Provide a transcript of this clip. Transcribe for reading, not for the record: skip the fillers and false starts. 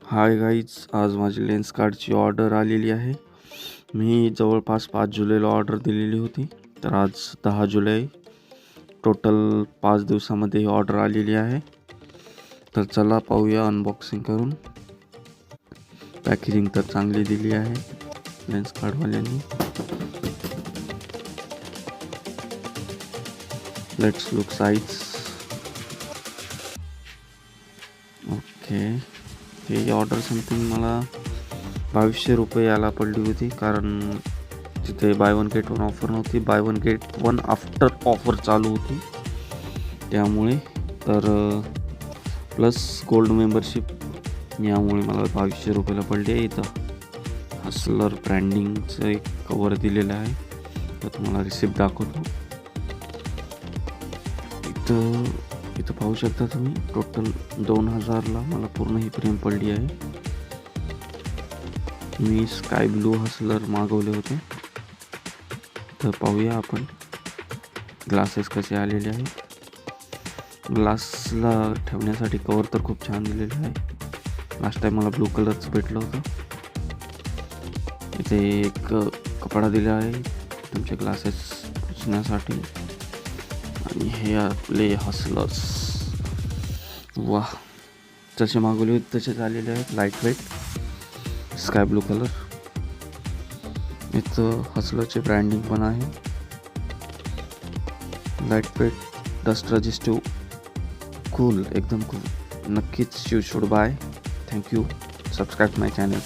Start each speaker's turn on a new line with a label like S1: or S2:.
S1: Hi guys, आज माझी lens कार्डची ऑर्डर आलेली आहे. मी जवळपास 5 जुलैला ऑर्डर दिलेली होती, तर आज 10 जुलै, टोटल 5 दिवसामध्ये ही ऑर्डर आलेली आहे. तर चला पाहूया अनबॉक्सिंग करून. पॅकेजिंग तर चांगली दिली आहे लेन्स कार्डवाल्यांनी. Let's look size. ओके, ही ऑर्डर समथिंग मला 2200 रुपये याला पडली होती, कारण तिथे buy one get one offer नव्हती, buy one get one after offer चालू होती त्यामुळे. तर प्लस गोल्ड मेंबरशिप, यामुळे मला 2200 रुपयाला पडली आहे. इथं हसलर ब्रँडिंगचं एक कवर दिलेलं आहे, तर तुम्हाला रिसिप्ट दाखवतो. इथं पाहू शकता तुम्ही, टोटल 2000ला मला पूर्ण ही फ्रेम पडली आहे. मी स्काय ब्लू हसलर मागवले होते. तर पाहूया आपण ग्लासेस कसे आलेले आहे. ग्लासला ठेवण्यासाठी कवर तर खूप छान दिलेलं आहे. लास्ट टाइम मला ब्लू कलरचं भेटलं होतं. इथे एक कपडा दिला आहे तुमचे ग्लासेस पुसण्यासाठी. आणि हे आपले हसलर्स, वाह, जसे मागवले होते तसेच आलेले आहेत. Lightweight sky blue colour. इथं हसलरचे ब्रँडिंग पण आहे. Lightweight, dust resistive, cool, एकदम कूल. नक्कीच you should buy. Thank you. Subscribe my channel.